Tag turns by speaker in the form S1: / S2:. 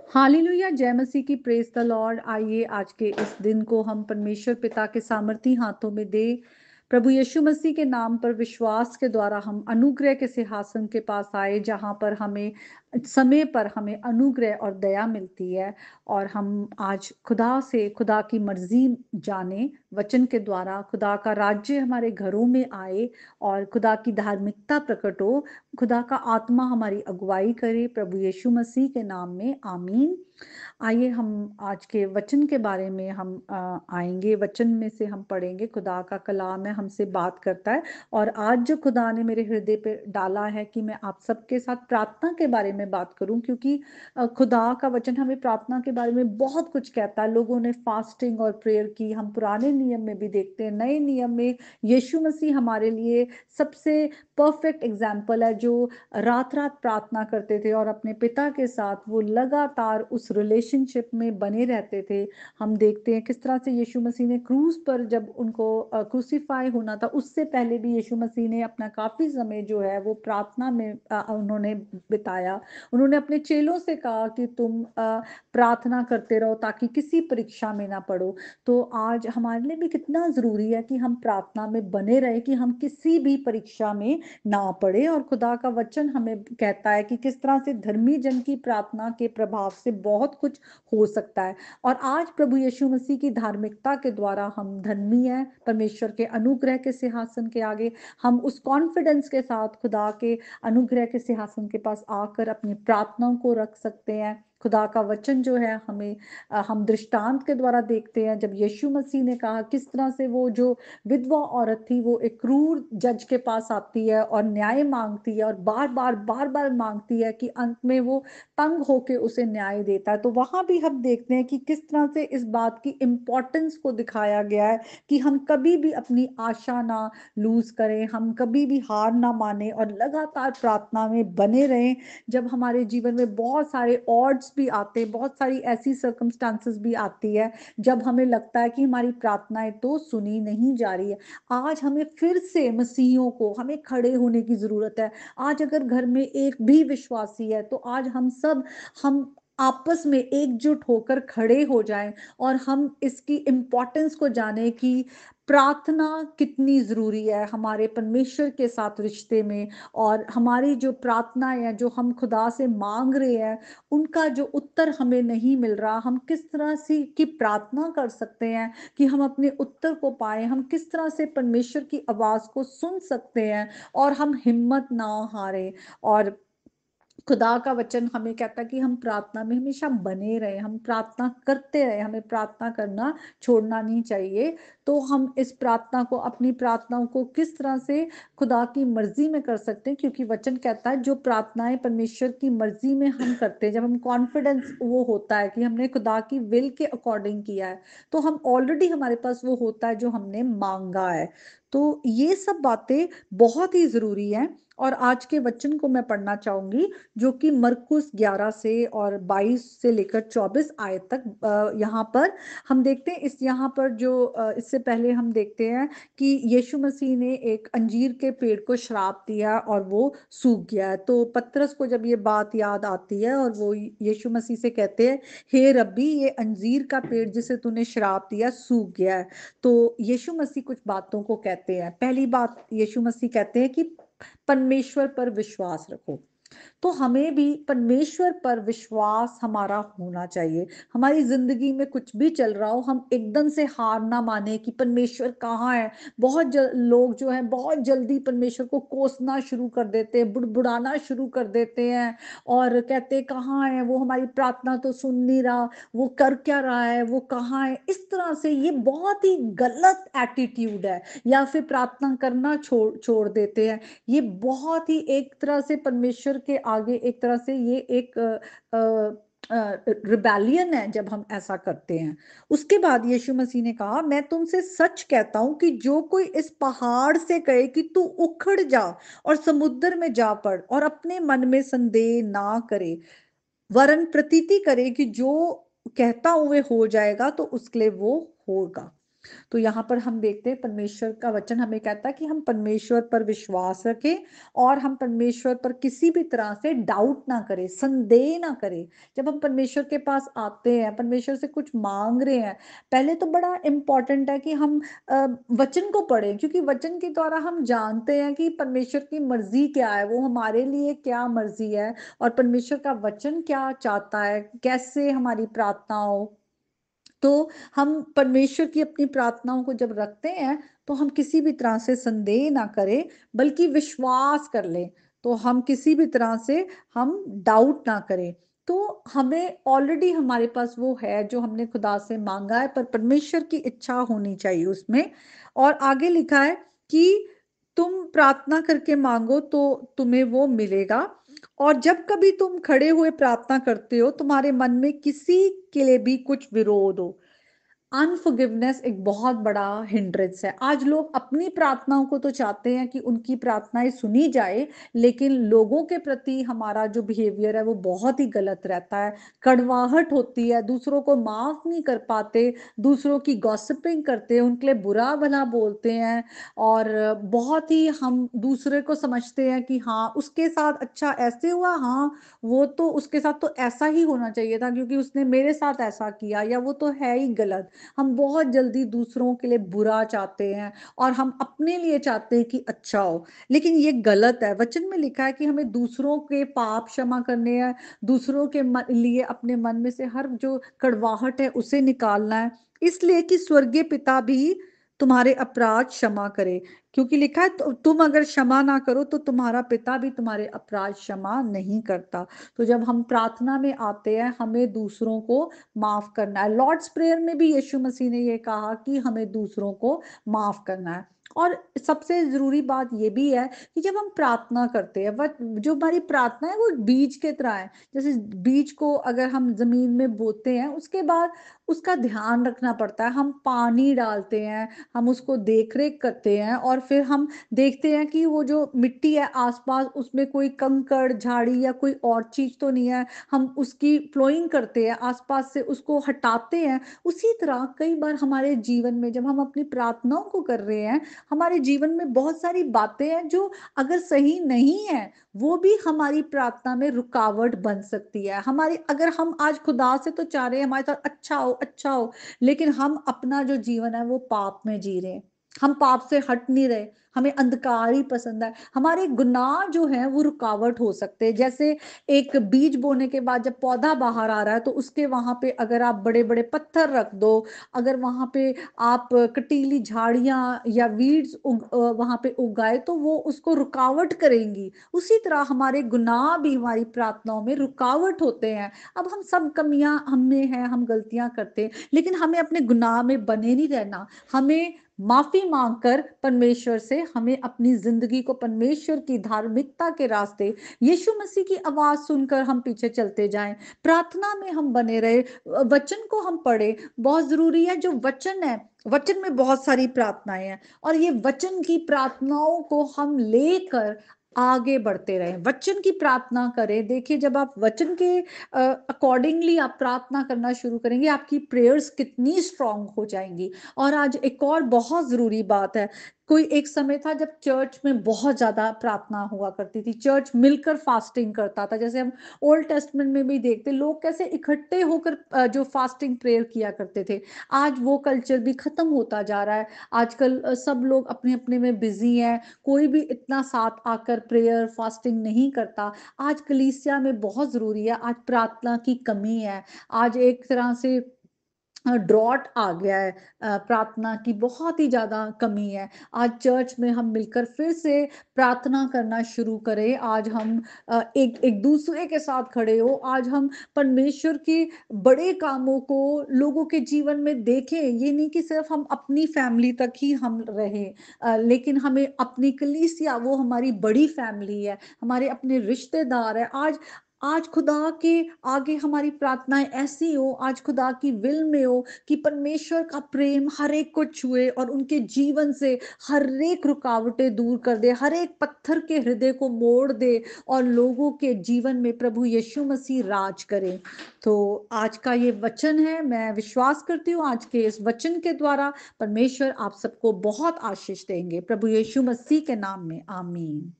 S1: Hallelujah, जय मसीह की, praise the Lord. आइए आज के इस दिन को हम परमेश्वर पिता के सामर्थी हाथों में दे। प्रभु यीशु मसीह के नाम पर विश्वास के द्वारा हम अनुग्रह के सिंहासन के पास आए, जहां पर हमें समय पर हमें अनुग्रह और दया मिलती है। और हम आज खुदा से खुदा की मर्जी जाने, वचन के द्वारा खुदा का राज्य हमारे घरों में आए और खुदा की धार्मिकता प्रकट हो। खुदा का आत्मा हमारी अगुवाई करे, प्रभु यीशु मसीह के नाम में आमीन। आइए हम आज के वचन के बारे में हम आएंगे। वचन में से हम पढ़ेंगे, खुदा का कलाम है, हमसे बात करता है। और आज जो खुदा ने मेरे हृदय पे डाला है कि मैं आप सबके साथ प्रार्थना के बारे में बात करूं, क्योंकि खुदा का वचन हमें प्रार्थना के बारे में बहुत कुछ कहता है। लोगों ने फास्टिंग और प्रेयर की, हम पुराने नियम में भी देखते हैं, नए नियम में यीशु मसीह हमारे लिए सबसे परफेक्ट एग्जाम्पल है, जो रात रात प्रार्थना करते थे और अपने पिता के साथ वो लगातार उस रिलेशनशिप में बने रहते थे। हम देखते हैं किस तरह से यीशु मसीह ने क्रूज पर जब उनको क्रूसीफाई होना था, उससे पहले भी यीशु मसीह ने अपना काफी समय जो है वो प्रार्थना में उन्होंने बिताया। उन्होंने अपने चेलों से कहा कि तुम प्रार्थना करते रहो ताकि किसी परीक्षा में ना पड़ो। तो आज हमारे लिए भी कितना जरूरी है कि हम प्रार्थना में बने रहे, कि हम किसी भी परीक्षा में ना पड़े। और खुदा का वचन हमें कहता है कि किस तरह से धर्मी जन की प्रार्थना के प्रभाव से बहुत कुछ हो सकता है। और आज प्रभु यीशु मसीह की धार्मिकता के द्वारा हम धर्मी हैं, परमेश्वर के अनुग्रह के सिंहासन के आगे हम उस कॉन्फिडेंस के साथ खुदा के अनुग्रह के सिंहासन के पास आकर अपनी प्रार्थनाओं को रख सकते हैं। खुदा का वचन जो है हमें हम दृष्टांत के द्वारा देखते हैं, जब यीशु मसीह ने कहा किस तरह से वो जो विधवा औरत थी वो एक क्रूर जज के पास आती है और न्याय मांगती है, और बार बार मांगती है कि अंत में वो तंग होके उसे न्याय देता है। तो वहां भी हम देखते हैं कि किस तरह से इस बात की इम्पोर्टेंस को दिखाया गया है कि हम कभी भी अपनी आशा ना लूज करें, हम कभी भी हार ना माने और लगातार प्रार्थना में बने रहें। जब हमारे जीवन में बहुत सारे ऑड्स भी आते हैं, बहुत सारी ऐसी सर्कमस्टांसेस भी आती है जब हमें लगता है कि हमारी प्रार्थनाएं तो सुनी नहीं जा रही है, आज हमें फिर से मसीहियों को हमें खड़े होने की जरूरत है। आज अगर घर में एक भी विश्वासी है तो आज हम आपस में एकजुट होकर खड़े हो जाएं और हम इसकी इम्पोर्टेंस को जाने कि प्रार्थना कितनी जरूरी है हमारे परमेश्वर के साथ रिश्ते में। और हमारी जो प्रार्थना है, जो हम खुदा से मांग रहे हैं, उनका जो उत्तर हमें नहीं मिल रहा, हम किस तरह से की प्रार्थना कर सकते हैं कि हम अपने उत्तर को पाए, हम किस तरह से परमेश्वर की आवाज को सुन सकते हैं और हम हिम्मत ना हारें। और खुदा का वचन हमें कहता है कि हम प्रार्थना में हमेशा बने रहे, हम प्रार्थना करते रहे, हमें प्रार्थना करना छोड़ना नहीं चाहिए। तो हम इस प्रार्थना को, अपनी प्रार्थनाओं को किस तरह से खुदा की मर्जी में कर सकते हैं, क्योंकि वचन कहता है जो प्रार्थनाएं परमेश्वर की मर्जी में हम करते हैं, जब हम कॉन्फिडेंस वो होता है कि हमने खुदा की विल के अकॉर्डिंग किया है, तो हम ऑलरेडी हमारे पास वो होता है जो हमने मांगा है। तो ये सब बातें बहुत ही जरूरी है। और आज के वचन को मैं पढ़ना चाहूंगी, जो कि मरकुस 11 से और 22 से लेकर 24 आयत तक। यहाँ पर हम देखते हैं, इस यहाँ पर जो इससे पहले हम देखते हैं कि यीशु मसीह ने एक अंजीर के पेड़ को श्राप दिया और वो सूख गया है। तो पतरस को जब ये बात याद आती है और वो यीशु मसीह से कहते हैं, हे रब्बी, ये अंजीर का पेड़ जिसे तूने श्राप दिया सूख गया है। तो यीशु मसीह कुछ बातों को कहते हैं। पहली बात यीशु मसीह कहते हैं कि परमेश्वर पर विश्वास रखो। तो हमें भी परमेश्वर पर विश्वास हमारा होना चाहिए। हमारी जिंदगी में कुछ भी चल रहा हो, हम एकदम से हार ना माने कि परमेश्वर कहाँ है। लोग जो है बहुत जल्दी परमेश्वर को कोसना शुरू कर देते हैं, बुड़बुड़ाना शुरू कर देते हैं और कहते हैं कहाँ है वो, हमारी प्रार्थना तो सुन नहीं रहा, वो कर क्या रहा है, वो कहाँ है। इस तरह से ये बहुत ही गलत एटीट्यूड है, या फिर प्रार्थना करना छोड़ छोड़ देते हैं। ये बहुत ही एक तरह से परमेश्वर के आगे एक तरह से ये एक रिबेलियन है जब हम ऐसा करते हैं। उसके बाद यीशु मसीह ने कहा, मैं तुमसे सच कहता हूं कि जो कोई इस पहाड़ से कहे कि तू उखड़ जा और समुद्र में जा पड़, और अपने मन में संदेह ना करे, वरन प्रतीति करे कि जो कहता हूं वे हो जाएगा, तो उसके लिए वो होगा। तो यहाँ पर हम देखते हैं परमेश्वर का वचन हमें कहता है कि हम परमेश्वर पर विश्वास रखें और हम परमेश्वर पर किसी भी तरह से डाउट ना करें, संदेह ना करें। जब हम परमेश्वर के पास आते हैं, परमेश्वर से कुछ माँग रहे हैं, पहले तो बड़ा इम्पोर्टेंट है कि हम वचन को पढ़ें, क्योंकि वचन के द्वारा हम जानते हैं कि परमेश्वर की मर्ज़ी क्या है, वो हमारे लिए क्या मर्ज़ी है और परमेश्वर का वचन क्या चाहता है, कैसे हमारी प्रार्थना हो। तो हम परमेश्वर की अपनी प्रार्थनाओं को जब रखते हैं, तो हम किसी भी तरह से संदेह ना करें, बल्कि विश्वास कर लें। तो हम किसी भी तरह से हम डाउट ना करें। तो हमें ऑलरेडी हमारे पास वो है जो हमने खुदा से माँगा है, पर परमेश्वर की इच्छा होनी चाहिए उसमें। और आगे लिखा है कि तुम प्रार्थना करके माँगो तो तुम्हें वो मिलेगा, और जब कभी तुम खड़े हुए प्रार्थना करते हो, तुम्हारे मन में किसी के लिए भी कुछ विरोध हो। अनफॉरगिवनेस एक बहुत बड़ा हिंड्रेंस है। आज लोग अपनी प्रार्थनाओं को तो चाहते हैं कि उनकी प्रार्थनाएं सुनी जाए, लेकिन लोगों के प्रति हमारा जो बिहेवियर है वो बहुत ही गलत रहता है। कड़वाहट होती है, दूसरों को माफ नहीं कर पाते, दूसरों की गॉसिपिंग करते हैं, उनके लिए बुरा भला बोलते हैं, और बहुत ही हम दूसरे को समझते हैं कि हाँ उसके साथ अच्छा ऐसे हुआ, हाँ वो तो उसके साथ तो ऐसा ही होना चाहिए था क्योंकि उसने मेरे साथ ऐसा किया, या वो तो है ही गलत। हम बहुत जल्दी दूसरों के लिए बुरा चाहते हैं और हम अपने लिए चाहते हैं कि अच्छा हो, लेकिन ये गलत है। वचन में लिखा है कि हमें दूसरों के पाप क्षमा करने हैं, दूसरों के लिए अपने मन में से हर जो कड़वाहट है उसे निकालना है, इसलिए कि स्वर्गीय पिता भी तुम्हारे अपराध क्षमा करे। क्योंकि लिखा है तुम अगर क्षमा ना करो तो तुम्हारा पिता भी तुम्हारे अपराध क्षमा नहीं करता। तो जब हम प्रार्थना में आते हैं, हमें दूसरों को माफ करना है। लॉर्ड्स प्रेयर में भी यीशु मसीह ने ये कहा कि हमें दूसरों को माफ करना है। और सबसे जरूरी बात ये भी है कि जब हम प्रार्थना करते हैं, वह जो हमारी प्रार्थना है वो बीज के तरह है। जैसे बीज को अगर हम जमीन में बोते हैं, उसके बाद उसका ध्यान रखना पड़ता है, हम पानी डालते हैं, हम उसको देख रेख करते हैं, और फिर हम देखते हैं कि वो जो मिट्टी है आसपास उसमें कोई कंकड़ झाड़ी या कोई और चीज तो नहीं है, हम उसकी फ्लोइंग करते हैं, आसपास से उसको हटाते हैं। उसी तरह कई बार हमारे जीवन में जब हम अपनी प्रार्थनाओं को कर रहे हैं, हमारे जीवन में बहुत सारी बातें हैं जो अगर सही नहीं है, वो भी हमारी प्रार्थना में रुकावट बन सकती है। हमारी अगर हम आज खुदा से तो चाह रहे हैं हमारे साथ अच्छा हो अच्छा हो, लेकिन हम अपना जो जीवन है वो पाप में जी रहे हैं, हम पाप से हट नहीं रहे, हमें अंधकार ही पसंद है, हमारे गुनाह जो है वो रुकावट हो सकते हैं। जैसे एक बीज बोने के बाद जब पौधा बाहर आ रहा है, तो उसके वहां पे अगर आप बड़े बड़े पत्थर रख दो, अगर वहां पे आप कटीली झाड़ियां या वीड्स वहां पे उगाए, तो वो उसको रुकावट करेंगी। उसी तरह हमारे गुनाह भी हमारी प्रार्थनाओं में रुकावट होते हैं। अब हम सब कमियां हम में हैं, हम गलतियां करते हैं, लेकिन हमें अपने गुनाह में बने नहीं रहना। हमें माफी मांगकर परमेश्वर से हमें अपनी जिंदगी को परमेश्वर की धार्मिकता के रास्ते, यीशु मसीह की आवाज सुनकर हम पीछे चलते जाएं। प्रार्थना में हम बने रहे, वचन को हम पढ़े, बहुत जरूरी है। जो वचन है, वचन में बहुत सारी प्रार्थनाएं हैं, और ये वचन की प्रार्थनाओं को हम लेकर आगे बढ़ते रहे, वचन की प्रार्थना करें। देखिए जब आप वचन के अकॉर्डिंगली आप प्रार्थना करना शुरू करेंगे, आपकी प्रेयर्स कितनी स्ट्रांग हो जाएंगी। और आज एक और बहुत जरूरी बात है, कोई एक समय था जब चर्च में बहुत ज्यादा प्रार्थना हुआ करती थी, चर्च मिलकर फास्टिंग करता था। जैसे हम ओल्ड टेस्टमेंट में भी देखते लोग कैसे इकट्ठे होकर जो फास्टिंग प्रेयर किया करते थे। आज वो कल्चर भी खत्म होता जा रहा है। आजकल सब लोग अपने अपने में बिजी हैं, कोई भी इतना साथ आकर प्रेयर फास्टिंग नहीं करता। आज कलीसिया में बहुत जरूरी है, आज प्रार्थना की कमी है। आज एक तरह से ड्रॉट आ गया है, प्रार्थना की बहुत ही ज्यादा कमी है। आज चर्च में हम मिलकर फिर से प्रार्थना करना शुरू करें। आज हम एक एक दूसरे के साथ खड़े हो, आज हम परमेश्वर के बड़े कामों को लोगों के जीवन में देखें। ये नहीं कि सिर्फ हम अपनी फैमिली तक ही हम रहे, लेकिन हमें अपनी कलीसिया वो हमारी बड़ी फैमिली है, हमारे अपने रिश्तेदार है। आज आज खुदा के आगे हमारी प्रार्थनाएं ऐसी हो, आज खुदा की विल में हो कि परमेश्वर का प्रेम हर एक को छुए और उनके जीवन से हर एक रुकावटें दूर कर दे, हर एक पत्थर के हृदय को मोड़ दे और लोगों के जीवन में प्रभु यीशु मसीह राज करे। तो आज का ये वचन है, मैं विश्वास करती हूँ आज के इस वचन के द्वारा परमेश्वर आप सबको बहुत आशीष देंगे। प्रभु यीशु मसीह के नाम में आमीन।